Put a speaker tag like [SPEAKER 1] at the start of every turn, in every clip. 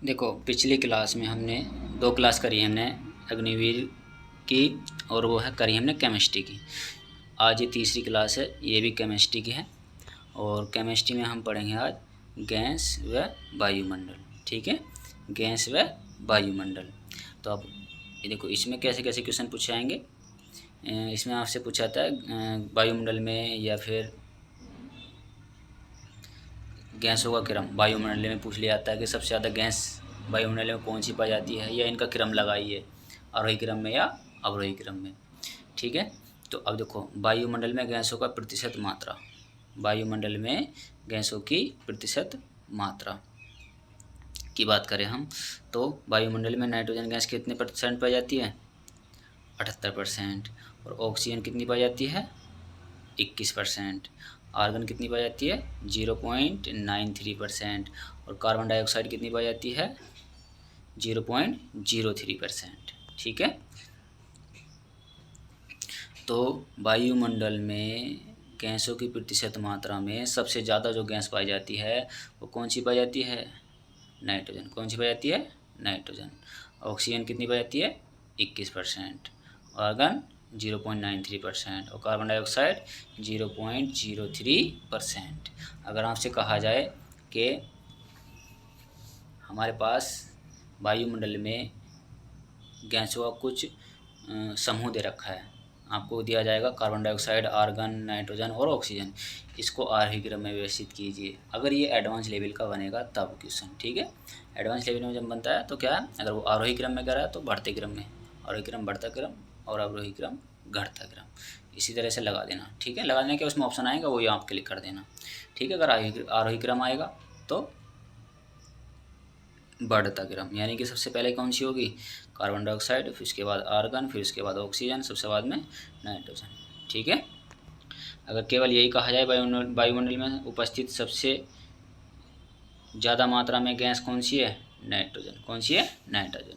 [SPEAKER 1] देखो, पिछली क्लास में हमने 2 क्लास करी हमने अग्निवीर की, और वो है करी हमने केमिस्ट्री की। आज ये तीसरी क्लास है, ये भी केमिस्ट्री की है। और केमिस्ट्री में हम पढ़ेंगे आज गैस व वायुमंडल। ठीक है, गैस व वायुमंडल। तो अब ये देखो, इसमें कैसे कैसे क्वेश्चन पूछे आएंगे। इसमें आपसे पूछा था वायुमंडल में या फिर गैसों का क्रम वायुमंडल में पूछ लिया जाता है कि सबसे ज़्यादा गैस वायुमंडल में कौन सी पाई जाती है, या इनका क्रम लगाइए, आरोही क्रम में या अवरोही क्रम में। ठीक है, तो अब देखो, वायुमंडल में गैसों का प्रतिशत मात्रा, वायुमंडल में गैसों की प्रतिशत मात्रा की बात करें हम, तो वायुमंडल में नाइट्रोजन गैस कितने % पाई जाती है? 78%। और ऑक्सीजन कितनी पाई जाती है? 21%। आर्गन कितनी पाई जाती है? 0.93%। और कार्बन डाइऑक्साइड कितनी पाई जाती है? 0.03%। ठीक है, तो वायुमंडल में गैसों की प्रतिशत मात्रा में सबसे ज़्यादा जो गैस पाई जाती है वो कौन सी पाई जाती है? नाइट्रोजन। कौन सी पाई जाती है? नाइट्रोजन। ऑक्सीजन कितनी पाई जाती है? 21%। आर्गन 0.93%। और कार्बन डाइऑक्साइड 0.03%। अगर आपसे कहा जाए कि हमारे पास वायुमंडल में गैसों का कुछ समूह दे रखा है, आपको दिया जाएगा कार्बन डाइऑक्साइड, आर्गन, नाइट्रोजन और ऑक्सीजन, इसको आरोही क्रम में व्यवस्थित कीजिए। अगर ये एडवांस लेवल का बनेगा तब क्वेश्चन। ठीक है, एडवांस लेवल में जब बनता है तो क्या है, अगर वो आरोही क्रम में कर रहा है तो बढ़ते क्रम में, आरोही क्रम बढ़ता क्रम, और अवरोही क्रम घटता क्रम, इसी तरह से लगा देना। ठीक है, लगा देने के उसमें ऑप्शन आएगा, वही आप क्लिक कर देना। ठीक है, अगर आरोही क्रम आएगा तो बढ़ता क्रम, यानी कि सबसे पहले कौन सी होगी? कार्बन डाइऑक्साइड, फिर उसके बाद आर्गन, फिर उसके बाद ऑक्सीजन, सबसे बाद में नाइट्रोजन। ठीक है, अगर केवल यही कहा जाए वायुमंडल में उपस्थित सबसे ज़्यादा मात्रा में गैस कौन सी है? नाइट्रोजन। कौन सी है? नाइट्रोजन।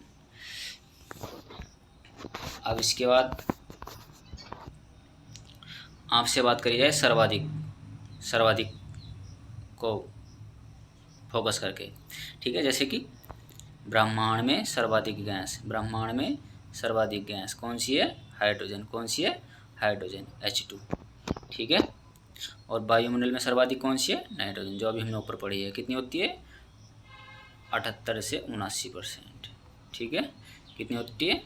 [SPEAKER 1] अब इसके बाद आपसे बात करी जाए सर्वाधिक, सर्वाधिक को फोकस करके। ठीक है, जैसे कि ब्रह्मांड में सर्वाधिक गैस, ब्रह्मांड में सर्वाधिक गैस कौन सी है? हाइड्रोजन। कौन सी है? Hydrogen, H2। ठीक है, और वायुमंडल में सर्वाधिक कौन सी है? नाइट्रोजन, जो अभी हमने ऊपर पढ़ी है। कितनी होती है? 78 से 79%। ठीक है, कितनी होती है?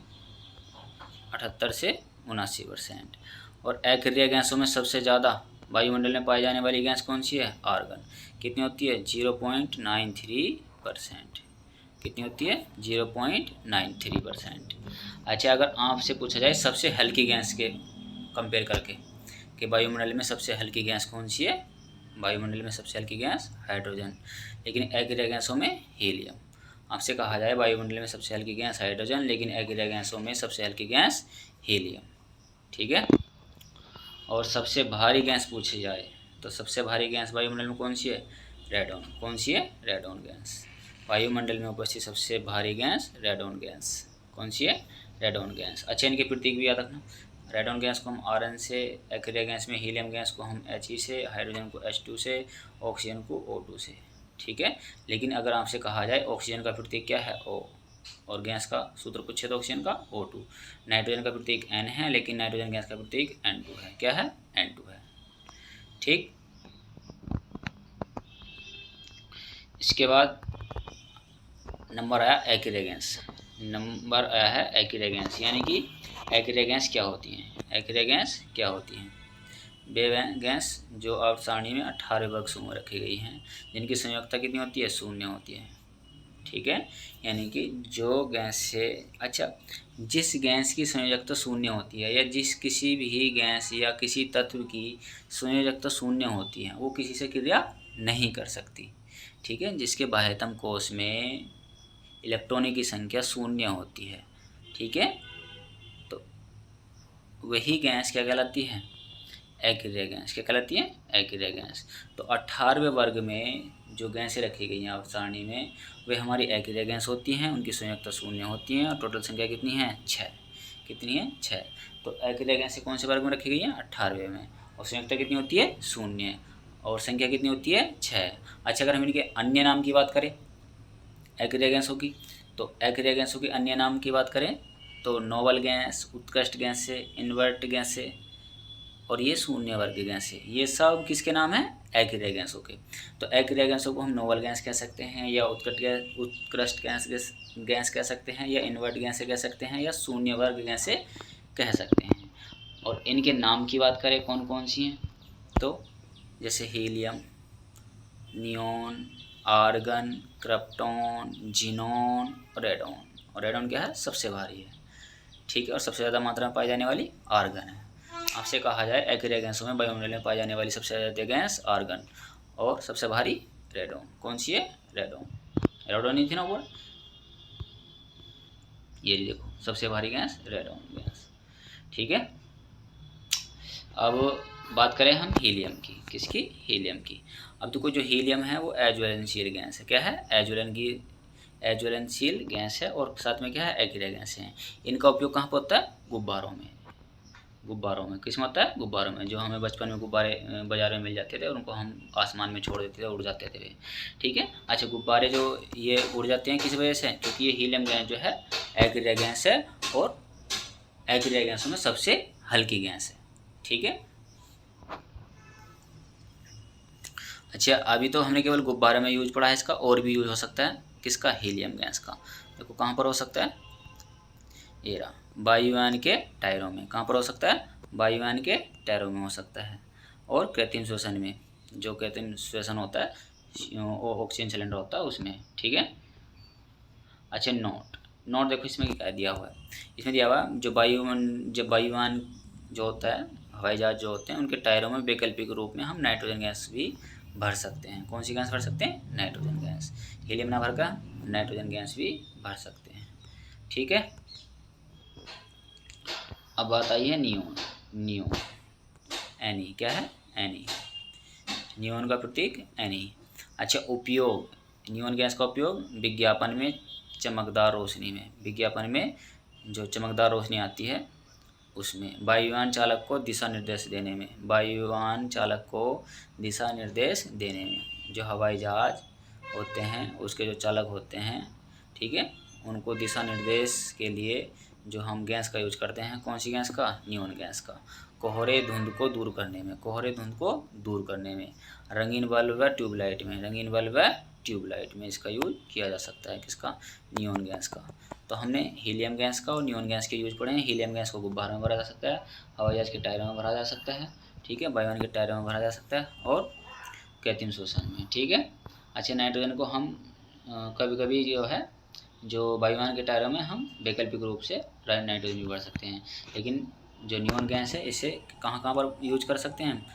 [SPEAKER 1] 78 से 79%। और अक्रिय गैसों में सबसे ज़्यादा वायुमंडल में पाई जाने वाली गैस कौन सी है? आर्गन। कितनी होती है? 0.93%। कितनी होती है? 0.93%। अच्छा, अगर आपसे पूछा जाए सबसे हल्की गैस के कंपेयर करके कि वायुमंडल में सबसे हल्की गैस कौन सी है? वायुमंडल में सबसे हल्की गैस हाइड्रोजन, लेकिन अक्रिय गैसों में हीलियम। आपसे कहा जाए वायुमंडल में सबसे हल्की गैस हाइड्रोजन, लेकिन अक्रिय गैसों में सबसे हल्की गैस हीलियम। ठीक है, और सबसे भारी गैस पूछी जाए तो सबसे भारी गैस वायुमंडल में कौन सी है? रेडॉन। कौन सी है? Radon gas. वायुमंडल में उपस्थित सबसे भारी गैस रेडॉन गैस। कौन सी है? Radon gas. अच्छा, इनके प्रतीक भी याद रखना। रेडॉन गैस को हम Rn से, अक्रिय गैस में हीलियम गैस को हम He से, हाइड्रोजन को H2 से, ऑक्सीजन को O2 से। ठीक है, लेकिन अगर आपसे कहा जाए ऑक्सीजन का प्रतीक क्या है? O, और गैस का सूत्र पूछे तो ऑक्सीजन का O2। नाइट्रोजन का प्रतीक N है, लेकिन नाइट्रोजन गैस का प्रतीक N2 है। क्या है? N2 है। ठीक, इसके बाद नंबर आया अक्रिय गैस। नंबर आया है अक्रिय गैस, यानी कि अक्रिय गैस क्या होती हैं? अक्रिय गैस क्या होती हैं? वे गैस जो आवर्त सारणी में 18 वर्ग समूह रखी गई हैं, जिनकी संयोजकता कितनी होती है? 0 होती है। ठीक है, यानी कि जो गैस से, अच्छा, जिस गैस की संयोजकता 0 होती है, या जिस किसी भी गैस या किसी तत्व की संयोजकता 0 होती है, वो किसी से क्रिया नहीं कर सकती। ठीक है, जिसके बाह्यतम कोश में इलेक्ट्रॉनों की संख्या 0 होती है। ठीक है, तो वही गैस क्या कहलाती है? अक्रिय गैस। क्या कहलाती है? अक्रिय गैस। तो 18वें वर्ग में जो गैसें रखी गई हैं आवर्त सारणी में, वे हमारी अक्रिय गैस होती हैं। उनकी संयोजकता 0 होती है, और टोटल संख्या कितनी है? 6। कितनी है? 6। तो अक्रिय गैसें कौन से वर्ग में रखी गई हैं? 18वें में। और संयोजकता कितनी होती है? 0। और संख्या कितनी होती है? 6। अच्छा, अगर हम इनके अन्य नाम की बात करें, एक्रिया गैस होगी। तो एक्रिया गैसों के अन्य नाम की बात करें तो नोबल गैस, उत्कृष्ट गैस है, इनवर्ट गैस है और ये शून्य वर्ग गैस है। ये सब किसके नाम हैं? एक्रिया गैसों के। तो एक्रिया गैसों को हम नोबल गैस कह सकते हैं या उत्कृष्ट गैस कह सकते हैं या इनवर्ट गैस कह सकते हैं या शून्य वर्ग गैस कह सकते हैं। और इनके नाम की बात करें कौन कौन सी हैं, तो जैसे helium, neon, argon, krypton, xenon और रेडॉन। और रेडॉन क्या है? सबसे भारी है, ठीक है, और सबसे ज़्यादा मात्रा में पाई जाने वाली आर्गन है। आपसे कहा जाए एक्रिया गैसों में वायुमंडल में पाई जाने वाली सबसे ज़्यादा गैस आर्गन और सबसे भारी रेडॉन। कौन सी है? रेडॉन। रेडॉन ही थी ना वो, ये देखो सबसे भारी गैस रेडॉन गैस, ठीक है। अब बात करें हम हीलियम की, किसकी? हीलियम की। अब देखो जो हीलियम है वो अज्वलनशील गैस है। क्या है? अज्वलनशील गैस है और साथ में क्या है? एक्रिया गैस है। इनका उपयोग कहाँ पर होता है? गुब्बारों में। गुब्बारों में किस में होता है? गुब्बारों में। जो हमें बचपन में गुब्बारे बाजार में मिल जाते थे और उनको हम आसमान में छोड़ देते थे, उड़ जाते थे, ठीक है। अच्छा, गुब्बारे जो ये उड़ जाते हैं किस वजह से? क्योंकि ये हीलियम गैस जो है एक्रिया गैस है और एक्रिया गैसों में सबसे हल्की गैस है, ठीक है। अच्छा, अभी तो हमने केवल गुब्बारे में यूज पढ़ा है इसका, और भी यूज हो सकता है किसका? हीलियम गैस का। देखो कहाँ पर हो सकता है? ये रहा, वायुयान के टायरों में। कहाँ पर हो सकता है? वायुयान के टायरों में हो सकता है। और कृत्रिम श्वसन में, जो कृत्रिम श्वसन होता है वो ऑक्सीजन सिलेंडर होता है उसमें, ठीक है। अच्छा, नोट देखो इसमें क्या दिया हुआ है। इसमें दिया हुआ है जब वायुयान जो होता है, हवाई जहाज जो होते हैं, उनके टायरों में वैकल्पिक रूप में हम नाइट्रोजन गैस भी भर सकते हैं। कौन सी गैस भर सकते हैं? Nitrogen gas. हीलियम ना भर का नाइट्रोजन गैस भी भर सकते हैं, ठीक है। अब बात आई है नियोन। एनी क्या है? एनी। नियोन का प्रतीक एनी। अच्छा, उपयोग। नियोन गैस का उपयोग विज्ञापन में, चमकदार रोशनी में, विज्ञापन में जो चमकदार रोशनी आती है उसमें, वायुयान चालक को दिशा निर्देश देने में, वायुयान चालक को दिशा निर्देश देने में, जो हवाई जहाज होते हैं उसके जो चालक होते हैं, ठीक है, उनको दिशा निर्देश के लिए जो हम गैस का यूज करते हैं, कौन सी गैस का? नियोन गैस का। कोहरे धुंध को दूर करने में, कोहरे धुंध को दूर करने में, रंगीन बल्ब व ट्यूबलाइट में, रंगीन बल्ब व ट्यूबलाइट में इसका यूज किया जा सकता है। किसका? नियोन गैस का। तो हमने हीलियम गैस का और नियोन गैस के यूज पढ़े हैं। हीलियम गैस को गुब्बारों में भरा जा सकता है, हवाई जहाज के टायरों में भरा जा सकता है, ठीक है, वायुयान के टायरों में भरा जा सकता है और कृत्रिम श्वसन में, ठीक है। अच्छा, नाइट्रोजन को हम कभी कभी जो है जो वायुयान के टायरों में हम वैकल्पिक रूप से नाइट्रोजन भी भर सकते हैं, लेकिन जो नियोन गैस है इसे कहाँ कहाँ पर यूज कर सकते हैं?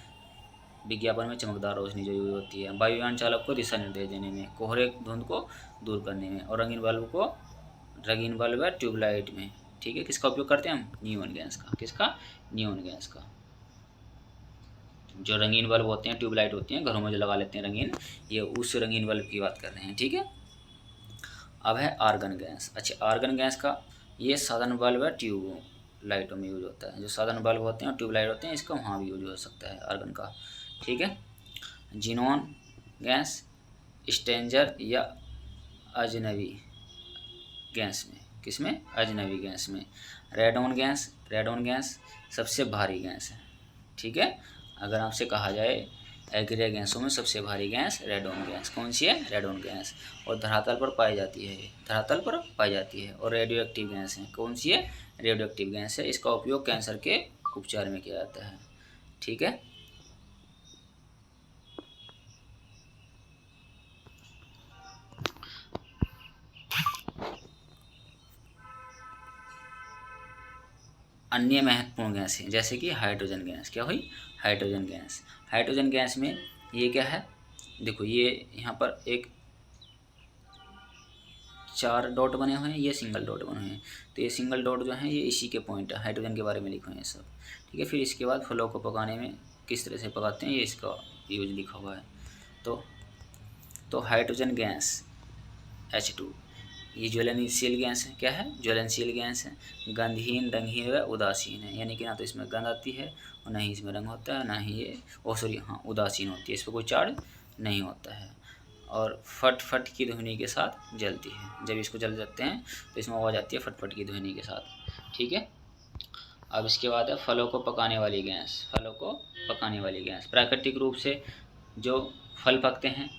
[SPEAKER 1] विज्ञापन में चमकदार रोशनी जो यूज होती है, वायुयान चालक को दिशा निर्देश देने में, कोहरे धुंध को दूर करने में और रंगीन बल्ब व ट्यूबलाइट में, ठीक है। किसका उपयोग करते हैं हम? नियोन गैस का। किसका? नियोन गैस का। जो रंगीन बल्ब होते हैं, ट्यूबलाइट होती हैं, घरों में जो लगा लेते हैं रंगीन, ये उस रंगीन बल्ब की बात कर रहे हैं, ठीक है। अब है आर्गन गैस। अच्छा, आर्गन गैस का ये साधारण बल्ब व ट्यूब लाइटों में यूज होता है। जो साधारण बल्ब होते हैं और ट्यूब लाइट होते हैं, इसका वहाँ भी यूज हो सकता है आर्गन का, ठीक है। जीनॉन गैस, स्ट्रेंजर या अजनबी गैस में, किसमें? अजनबी गैस में। रेडॉन गैस सबसे भारी गैस है, ठीक है। अगर आपसे कहा जाए एक्रिया गैसों में सबसे भारी गैस रेडॉन गैस, कौन सी है? Radon gas. और धरातल पर पाई जाती है, धरातल पर पाई जाती है। और रेडियो एक्टिव गैस है, कौन सी है? रेडियो एक्टिव गैस है। इसका उपयोग कैंसर के उपचार में किया जाता है, ठीक है। अन्य महत्वपूर्ण गैस है जैसे कि हाइड्रोजन गैस। क्या हुई? Hydrogen gas. हाइड्रोजन गैस में ये क्या है? देखो ये यहाँ पर एक 4 डॉट बने हुए हैं, ये सिंगल डॉट बने हुए हैं। तो ये सिंगल डॉट जो है ये इसी के पॉइंट है, हाइड्रोजन के बारे में लिखे हुए हैं सब, ठीक है। फिर इसके बाद फलों को पकाने में किस तरह से पकाते हैं ये इसका यूज लिखा हुआ है। तो हाइड्रोजन गैस H2 ये ज्वलनशील गैस है। क्या है? ज्वलनशील गैस है। गंधहीन, रंगहीन व उदासीन है, यानी कि ना तो इसमें गंध आती है और ना ही इसमें रंग होता है, ना ही ये उदासीन होती है, इस पर कोई चार्ज नहीं होता है। और फट फट की ध्वनि के साथ जलती है। जब इसको जल जाते हैं तो इसमें आवाज़ आती है फट फट की ध्वनि के साथ। ठीक है। अब इसके बाद है फलों को पकाने वाली गैस। फलों को पकाने वाली गैस, प्राकृतिक रूप से जो फल पकते हैं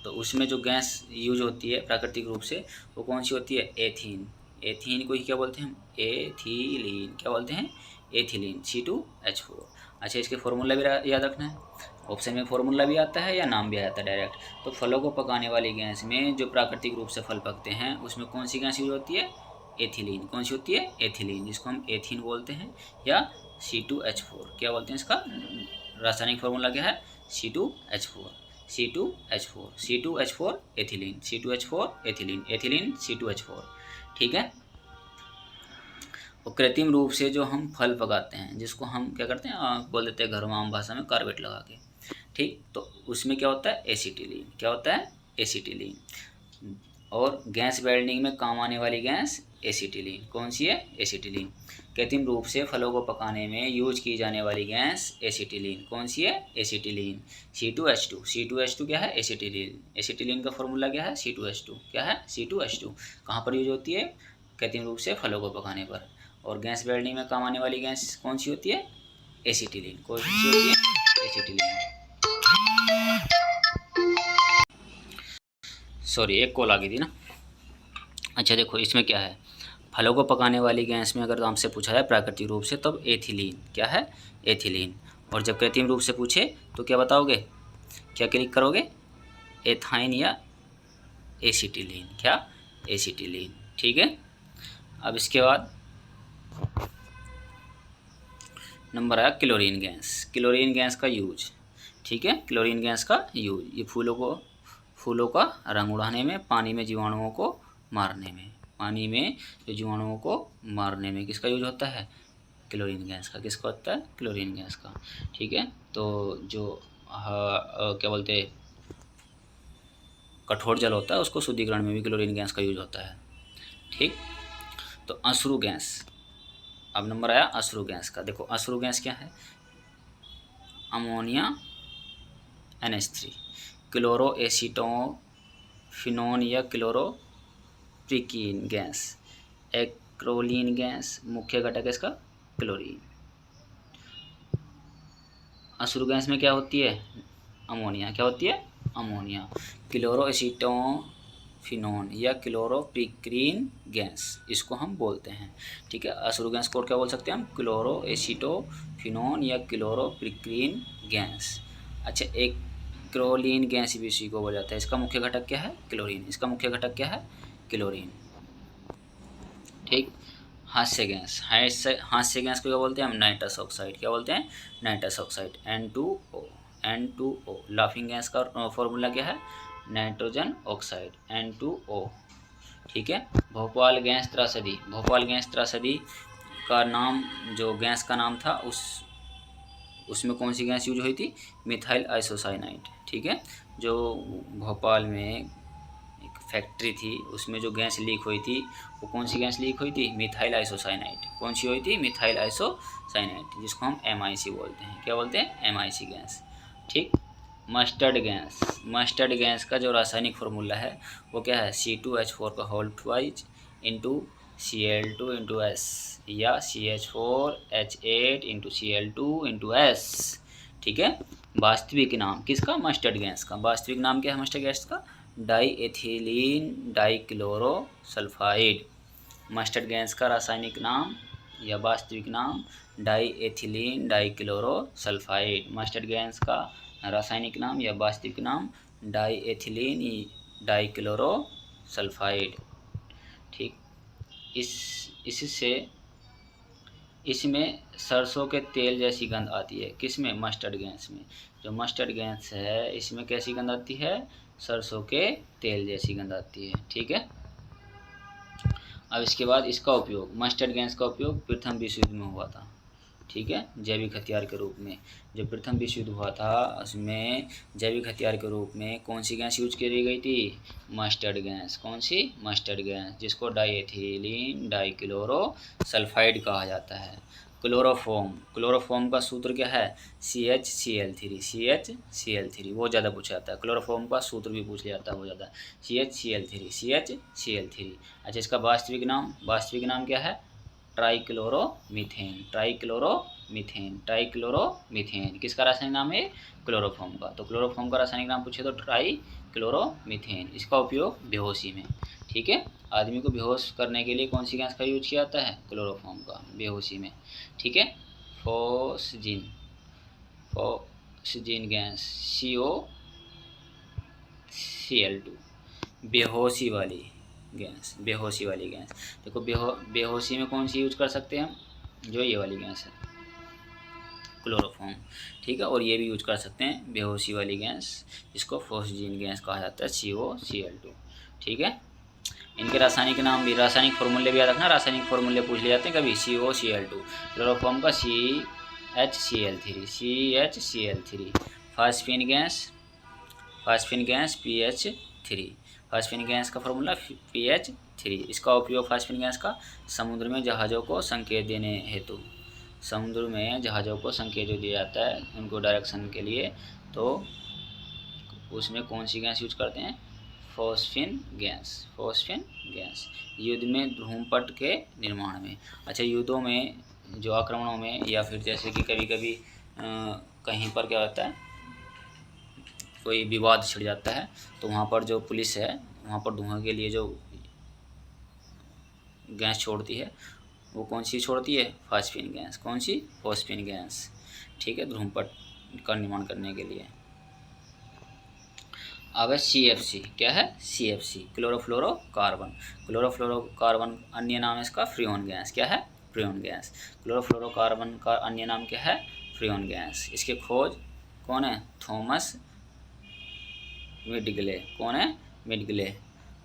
[SPEAKER 1] तो उसमें जो गैस यूज होती है प्राकृतिक रूप से, वो कौन सी होती है? एथीन। एथीन को ही क्या बोलते हैं हम? एथिलीन। क्या बोलते हैं? Ethylene, C2H4। अच्छा, इसके फॉर्मूला भी याद रखना है। ऑप्शन में फॉर्मूला भी आता है या नाम भी आता है डायरेक्ट। तो फलों को पकाने वाली गैस में जो प्राकृतिक रूप से फल पकते हैं उसमें कौन सी गैस यूज होती है? एथिलीन। कौन सी होती है? एथिलीन, जिसको हम एथीन बोलते हैं या C2H4 क्या बोलते हैं। इसका रासायनिक फॉर्मूला क्या है? C2H4। C2H4 ethylene, C2H4 ethylene, ethylene C2H4। ठीक है। और कृत्रिम रूप से जो हम फल पकाते हैं, जिसको हम क्या करते हैं, बोल देते हैं घर में आम भाषा में कार्बेट लगा के। ठीक, तो उसमें क्या होता है? एसिटिलीन। क्या होता है? एसिटिलीन। और गैस वेल्डिंग में काम आने वाली गैस एसिटिलीन। कौन सी है? एसिटिलीन। कृत्रिम रूप से फलों को पकाने में यूज की जाने वाली गैस एसिटिलीन। कौन सी है? Acetylene, C2H2। C2H2 क्या है? एसिटिलीन। एसिटिलीन का फॉर्मूला क्या है? C2H2। क्या है? C2H2। कहाँ पर यूज होती है? कृत्रिम रूप से फलों को पकाने पर। और गैस वेल्डिंग में काम आने वाली गैस कौन सी होती है? एसिटिलीन। कौन सी होती है? एसिटिलीन। सॉरी, एक कॉल आ गई थी ना। अच्छा देखो, इसमें क्या है, फलों को पकाने वाली गैस में अगर हमसे पूछा जाए प्राकृतिक रूप से तब एथिलीन। क्या है? एथिलीन। और जब कृत्रिम रूप से पूछे तो क्या बताओगे? क्या क्लिक करोगे? एथाइन या एसिटिलीन। क्या? एसिटिलीन। ठीक है। अब इसके बाद नंबर आया क्लोरीन गैस। क्लोरीन गैस का यूज। ठीक है, क्लोरीन गैस का यूज, ये फूलों का रंग उड़ाने में, पानी में जीवाणुओं को मारने में, पानी में जो जीवाणुओं को मारने में किसका यूज होता है? क्लोरीन गैस का। किसका होता है? क्लोरीन गैस का। ठीक है। तो जो क्या बोलते हैं, कठोर जल होता है उसको शुद्धिकरण में भी क्लोरीन गैस का यूज होता है। ठीक। तो अश्रु गैस। अब नंबर आया अश्रु गैस का। देखो अश्रु गैस क्या है? अमोनिया NH3, क्लोरो एसीटोफिनोन या क्लोरोप्रिकीन गैस, एक्रोलीन गैस। मुख्य घटक है इसका क्लोरीन। अश्रु गैस में क्या होती है? अमोनिया। क्या होती है? अमोनिया। क्लोरो एसीटोफिनोन या क्लोरोप्रिकीन गैस, इसको हम बोलते हैं। ठीक है। अश्रु गैस को क्या बोल सकते हैं हम? क्लोरो एसीटोफिनोन या क्लोरोप्रिकीन गैस। अच्छा, एक क्रोलीन गैस भी इसी को बोला जाता है। इसका मुख्य घटक क्या है? क्लोरीन। इसका मुख्य घटक क्या है? क्लोरीन। ठीक। हास्य गैस। हास्य गैस को क्या बोलते हैं हम? Nitrous oxide. क्या बोलते हैं? Nitrous oxide, N2O। N2O। Laughing gas का फॉर्मूला क्या है? Nitrogen oxide, N2O। ठीक है। भोपाल गैस त्रासदी। भोपाल गैस त्रासदी का नाम, जो गैस का नाम था, उसमें कौन सी गैस यूज हुई थी? Methyl isocyanide. ठीक है। जो भोपाल में एक फैक्ट्री थी उसमें जो गैस लीक हुई थी, वो कौन सी गैस लीक हुई थी? Methyl isocyanide. कौन सी हुई थी? मिथाइल आइसोसाइनाइड, जिसको हम MIC बोलते हैं। क्या बोलते हैं? MIC gas. ठीक। Mustard gas. मस्टर्ड गैस का जो रासायनिक फार्मूला है वो क्या है? C2H4 का whole twice into Cl2 into S या CH4H8 into Cl2 into S। ठीक है। वास्तविक नाम किसका? मस्टर्ड गैस का। वास्तविक नाम क्या है मस्टर्ड गैस का? Di ethylene dichloro sulphide. Mustard gas का रासायनिक नाम या वास्तविक नाम di ethylene dichloro sulphide. Mustard gas का रासायनिक नाम या वास्तविक नाम डाई एथिलीन डाइक्लोरो सल्फाइड। ठीक। इससे इसमें सरसों के तेल जैसी गंध आती है। किसमें? मस्टर्ड गैस में। जो मस्टर्ड गैस है इसमें कैसी गंध आती है? सरसों के तेल जैसी गंध आती है। ठीक है। अब इसके बाद इसका उपयोग, मस्टर्ड गैस का उपयोग प्रथम विश्व युद्ध में हुआ था। ठीक है। जैविक हथियार के रूप में। जो प्रथम विश्व युद्ध हुआ था उसमें जैविक हथियार के रूप में कौन सी गैस यूज करी गई थी? Mustard gas. कौन सी? मस्टर्ड गैस, जिसको डाईएथिलीन डाइक्लोरो सल्फाइड कहा जाता है। क्लोरोफॉर्म, क्लोरोफॉर्म का सूत्र क्या है? CHCl3, CHCl3 वो ज़्यादा पूछा जाता है। क्लोरोफॉर्म का सूत्र भी पूछ लिया जाता है वो ज़्यादा, CHCl3, CHCl3। अच्छा, इसका वास्तविक नाम क्या है? ट्राइक्लोरोमीथेन, ट्राइक्लोरोमीथेन, ट्राइक्लोरोमीथेन किसका रासायनिक नाम है? क्लोरोफॉर्म का। तो क्लोरोफॉर्म का रासायनिक नाम पूछे तो ट्राइक्लोरोमीथेन। इसका उपयोग बेहोशी में, ठीक है, आदमी को बेहोश करने के लिए कौन सी गैस का यूज किया जाता है? क्लोरोफॉर्म का, बेहोशी में, ठीक है। फोस्जीन, फोस्जीन गैस COCl2, बेहोशी वाली गैस, बेहोशी वाली गैस। देखो बेहोशी में कौन सी यूज कर सकते हैं हम? जो ये वाली गैस है, क्लोरोफॉर्म, ठीक है। और ये भी यूज कर सकते हैं बेहोशी वाली गैस, जिसको फोस्जीन गैस कहा जाता है, COCl2, ठीक है। इनके रासायनिक नाम भी, रासायनिक फॉर्मूले भी याद रखना, रासायनिक फॉर्मूले पूछ लिए जाते हैं कभी। COCl2, क्लोरोफॉर्म का CHCl3, phosphine gas, PH3, phosphine gas का फॉर्मूला PH3। इसका उपयोग फास्फीन गैस का समुद्र में जहाज़ों को संकेत देने हेतु, समुद्र में जहाज़ों को संकेत जो दिया जाता है उनको डायरेक्शन के लिए, तो उसमें कौन सी गैस यूज करते हैं? Phosphine gas, phosphine gas. युद्ध में ध्रुवपट के निर्माण में, अच्छा युद्धों में, जो आक्रमणों में, या फिर जैसे कि कभी कभी कहीं पर क्या होता है, कोई विवाद छिड़ जाता है, तो वहाँ पर जो पुलिस है वहाँ पर धुआं के लिए जो गैस छोड़ती है वो कौन सी छोड़ती है? Phosphine gas. कौन सी? फोस्फीन गैस, ठीक है, ध्रुवपट का निर्माण करने के लिए। अब है CFC, क्या है? CFC, क्लोरोफ्लोरोकार्बन, क्लोरोफ्लोरोकार्बन अन्य नाम है इसका फ्रियोन गैस, क्या है? Freon gas. क्लोरोफ्लोरोकार्बन का अन्य नाम क्या है? Freon gas. इसके खोज कौन है? थॉमस मिडग्ले, कौन है? मिडग्ले।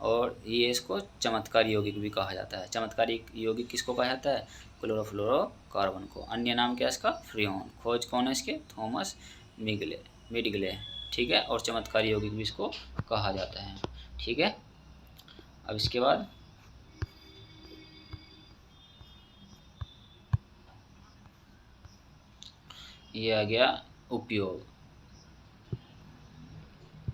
[SPEAKER 1] और ये इसको चमत्कारी यौगिक भी कहा जाता है। चमत्कारी यौगिक किसको कहा जाता है? क्लोरोफ्लोरोकार्बन को। अन्य नाम क्या है इसका? फ्रियोन। खोज कौन है इसके? थॉमस मिडग्ले, ठीक है। और चमत्कारी यौगिक भी इसको कहा जाता है, ठीक है। अब इसके बाद ये आ गया उपयोग,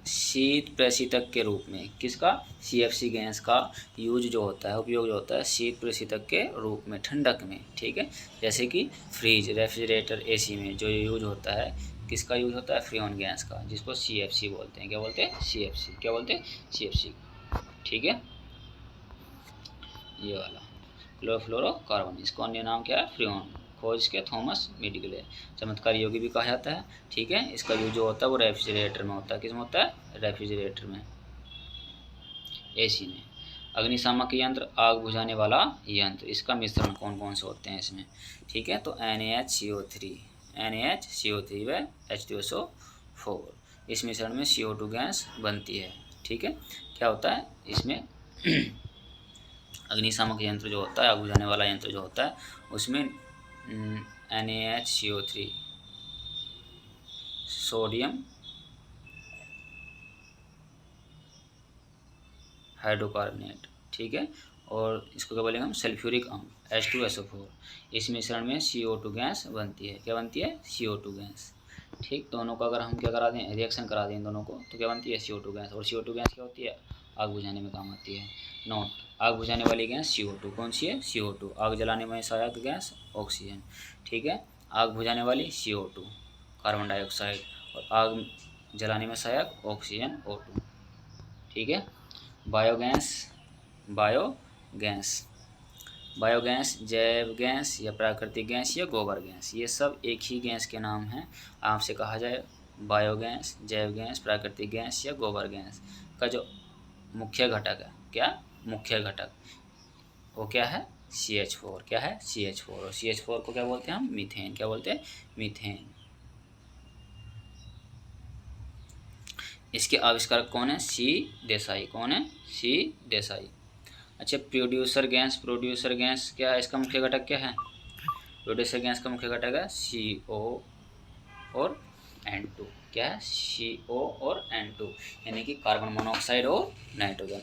[SPEAKER 1] शीत प्रशीतक के रूप में। किसका? CFC गैस का यूज जो होता है, उपयोग जो होता है शीत प्रशीतक के रूप में, ठंडक में, ठीक है। जैसे कि फ्रिज, रेफ्रिजरेटर, AC में जो यूज होता है, किसका यूज होता है? फ्रियोन गैस का, जिसको CFC बोलते हैं। क्या बोलते हैं? CFC। क्या बोलते हैं? CFC, ठीक है। ये वाला क्लोरोफ्लोरोकार्बन, इसको अन्य नाम क्या है? फ्रियोन। खोज के थॉमस मिडग्ले। चमत्कारी यौगिक भी कहा जाता है, ठीक है। इसका यूज जो होता है वो रेफ्रिजरेटर में होता है। किस में होता है? रेफ्रिजरेटर में, AC में। अग्निशामक यंत्र, आग बुझाने वाला यंत्र, इसका मिश्रण कौन कौन से होते हैं इसमें, ठीक है। तो NaHCO3 व H2SO4, इस मिश्रण में CO2 गैस बनती है, ठीक है। क्या होता है इसमें? अग्निशामक यंत्र जो होता है, आग बुझाने वाला यंत्र जो होता है, उसमें NaHCO3, सोडियम हाइड्रोकार्बोनेट, ठीक है। और इसको क्या बोलेंगे हम? सल्फ्यूरिक अम्ल, H2SO4। इस मिश्रण में CO2 गैस बनती है। क्या बनती है? CO2 गैस, ठीक। दोनों का अगर हम क्या करा दें, रिएक्शन करा दें दोनों को, तो क्या बनती है? CO2 gas. और CO2 गैस क्या होती है? आग बुझाने में काम आती है। नोट, आग बुझाने वाली गैस CO2, कौन सी है? CO2। आग जलाने में सहायक गैस ऑक्सीजन, ठीक है। आग बुझाने वाली CO2, कार्बन डाइऑक्साइड, और आग जलाने में सहायक ऑक्सीजन O2, ठीक है। बायोगैस, बायोगैस जैव गैस या प्राकृतिक गैस या गोबर गैस, ये सब एक ही गैस के नाम हैं। आपसे कहा जाए बायोगैस, जैव गैस, प्राकृतिक गैस या गोबर गैस का जो मुख्य घटक है, क्या मुख्य घटक, वो क्या है? CH4, क्या है? CH4। और CH4 को क्या बोलते हैं हम? मीथेन। क्या बोलते हैं? मीथेन। इसके आविष्कारक कौन है? C देसाई। कौन है? C देसाई। अच्छा, प्रोड्यूसर गैस क्या है? इसका मुख्य घटक क्या है? प्रोड्यूसर गैस का मुख्य घटक है CO और N2। क्या है? CO और N2, यानी कि कार्बन मोनोऑक्साइड और नाइट्रोजन।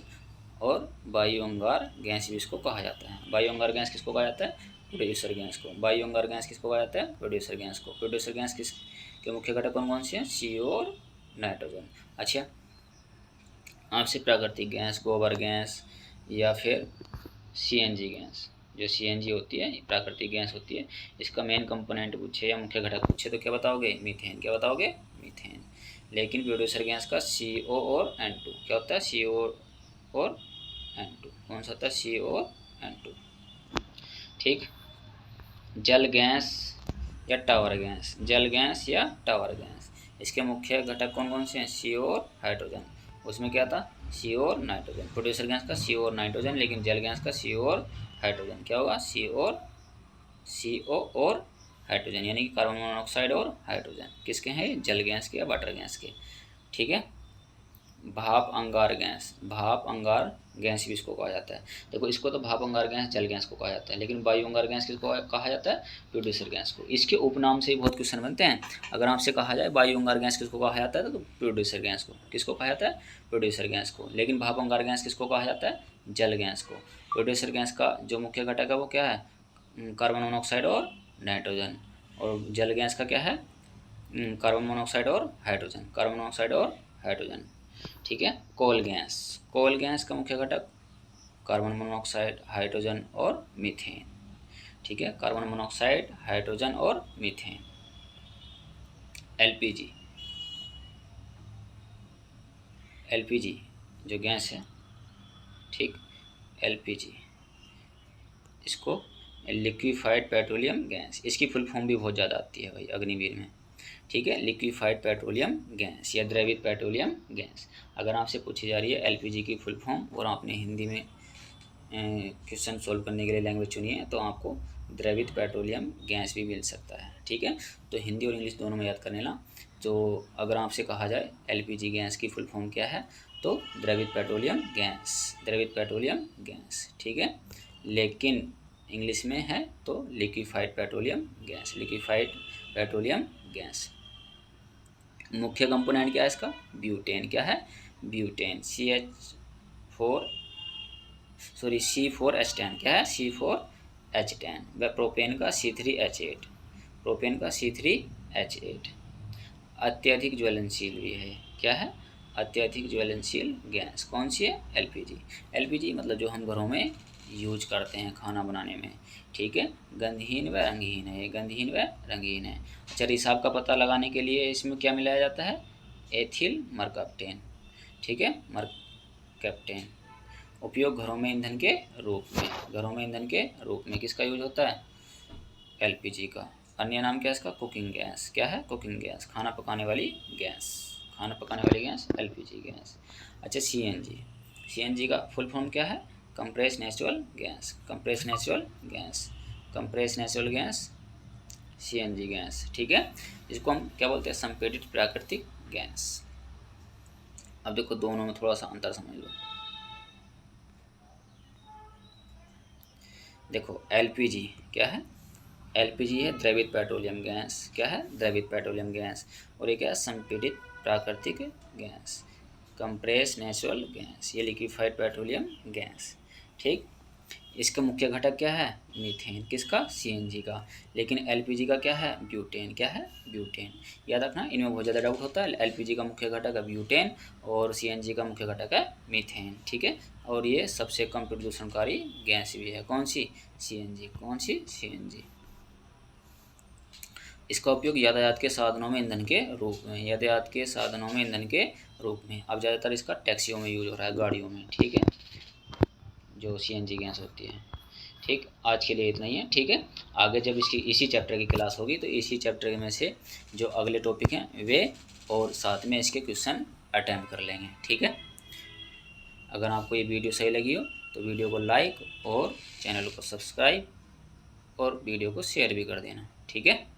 [SPEAKER 1] और वायु अंगार गैस भी इसको कहा जाता है। वायु अंगार गैस किसको कहा जाता है? प्रोड्यूसर गैस को। बायोंगार गैस किसको कहा जाता है? प्रोड्यूसर गैस को। प्रोड्यूसर गैस किस के मुख्य घटक कौन कौन से हैं? CO और नाइट्रोजन। अच्छा, आपसे प्राकृतिक गैस, गोबर गैस या फिर CNG गैस, जो CNG होती है प्राकृतिक गैस होती है, इसका मेन कंपोनेंट पूछे या मुख्य घटक पूछे तो क्या बताओगे? मीथेन। क्या बताओगे? मीथेन। लेकिन प्रोड्यूसर गैस का CO और N2 क्या होता है? CO और N2 कौन सा होता है? CO और N2। ठीक। जल गैस या टावर गैस, जल गैस या टावर गैस, इसके मुख्य घटक कौन कौन से हैं? CO और हाइड्रोजन। उसमें क्या था? CO और नाइट्रोजन। प्रोड्यूसर गैस का CO और नाइट्रोजन, लेकिन जल गैस का CO और हाइड्रोजन। क्या होगा? CO और हाइड्रोजन, यानी कि कार्बन मोनोऑक्साइड और हाइड्रोजन। किसके हैं? जल गैस के या वाटर गैस के। ठीक है। भाप अंगार गैस, भाप अंगार गैस भी इसको कहा जाता है। देखो, इसको तो भाप अंगार गैस, जल गैस को कहा जाता है, लेकिन वायु अंगार गैस किसको कहा जाता है? प्रोड्यूसर गैस को। इसके उपनाम से ही बहुत क्वेश्चन बनते हैं। अगर आपसे कहा जाए वायु अंगार गैस किसको कहा जाता है, तो प्रोड्यूसर गैस को। किसको कहा जाता है? प्रोड्यूसर गैस को। लेकिन भाप अंगार गैस किसको कहा जाता है? जल गैस को। प्रोड्यूसर गैस का जो मुख्य घटक है वो क्या है? कार्बन मोनोऑक्साइड और नाइट्रोजन। और जल गैस का क्या है? कार्बन मोनोऑक्साइड और हाइड्रोजन। कार्बन मोनोऑक्साइड और हाइड्रोजन। ठीक है। कोल गैस, कोल गैस का मुख्य घटक कार्बन मोनोऑक्साइड, हाइड्रोजन और मीथेन। ठीक है, कार्बन मोनोऑक्साइड, हाइड्रोजन और मीथेन। LPG, LPG जो गैस है, ठीक, LPG, इसको लिक्विफाइड पेट्रोलियम गैस, इसकी फुल फॉर्म भी बहुत ज़्यादा आती है भाई अग्निवीर में। ठीक है, लिक्विफाइड पेट्रोलियम गैस या द्रवित पेट्रोलियम गैस। अगर आपसे पूछी जा रही है LPG की फुल फॉर्म और आपने हिंदी में क्वेश्चन सोल्व करने के लिए लैंग्वेज चुनी है, तो आपको द्रवित पेट्रोलियम गैस भी मिल सकता है। ठीक है, तो हिंदी और इंग्लिश दोनों में याद करने ला। तो अगर आपसे कहा जाए LPG गैस की फुल फॉर्म क्या है, तो द्रवित पेट्रोलियम गैस, द्रवित पेट्रोलियम गैस। ठीक है, लेकिन इंग्लिश में है तो liquefied petroleum gas, liquefied petroleum gas. मुख्य कंपोनेंट क्या है इसका? ब्यूटेन। क्या है? ब्यूटेन। C4H10 क्या है? C4H10। व प्रोपेन का C3H8, प्रोपेन का C3H8। अत्यधिक ज्वलनशील भी है। क्या है? अत्यधिक ज्वलनशील गैस। कौन सी है? LPG। LPG मतलब जो हम घरों में यूज करते हैं खाना बनाने में। ठीक है, गंधहीन व रंगहीन है, गंधहीन व रंगहीन है। अच्छा, रिसाव का पता लगाने के लिए इसमें क्या मिलाया जाता है? Ethyl mercaptan. ठीक है, मरकप्टेन। उपयोग घरों में ईंधन के रूप में, घरों में ईंधन के रूप में किसका यूज होता है? LPG का। अन्य नाम क्या है इसका? Cooking gas. क्या है? कुकिंग गैस, खाना पकाने वाली गैस, खाना पकाने वाली गैस LPG गैस। अच्छा, CNG का फुल फॉर्म क्या है? Compress natural gas, compress natural gas, compress natural gas CNG gas. ठीक है, इसको हम क्या बोलते हैं? संपीड़ित प्राकृतिक गैस। अब देखो, दोनों में थोड़ा सा अंतर समझ लो। देखो, LPG क्या है? LPG है द्रवित पेट्रोलियम गैस। क्या है? द्रवित पेट्रोलियम गैस। और ये क्या है? संपीड़ित प्राकृतिक गैस, कंप्रेस नेचुरल गैस, ये लिक्विफाइड पेट्रोलियम गैस। ठीक, इसका मुख्य घटक क्या है? मीथेन। किसका? CNG का। लेकिन LPG का क्या है? ब्यूटेन। क्या है? ब्यूटेन। याद रखना, इनमें बहुत ज़्यादा डाउट होता है। LPG का मुख्य घटक है ब्यूटेन और CNG का मुख्य घटक है मीथेन। ठीक है, और ये सबसे कम प्रदूषणकारी गैस भी है। कौन सी? CNG। कौन सी? CNG। इसका उपयोग यातायात के साधनों में ईंधन के रूप में, यातायात के साधनों में ईंधन के रूप में। अब ज़्यादातर इसका टैक्सियों में यूज हो रहा है, गाड़ियों में। ठीक है, जो CNG गैस होती है। ठीक, आज के लिए इतना ही है। ठीक है, आगे जब इसकी इसी चैप्टर की क्लास होगी तो इसी चैप्टर में से जो अगले टॉपिक हैं वे और साथ में इसके क्वेश्चन अटेम्प्ट कर लेंगे। ठीक है, अगर आपको ये वीडियो सही लगी हो तो वीडियो को लाइक और चैनल को सब्सक्राइब और वीडियो को शेयर भी कर देना। ठीक है।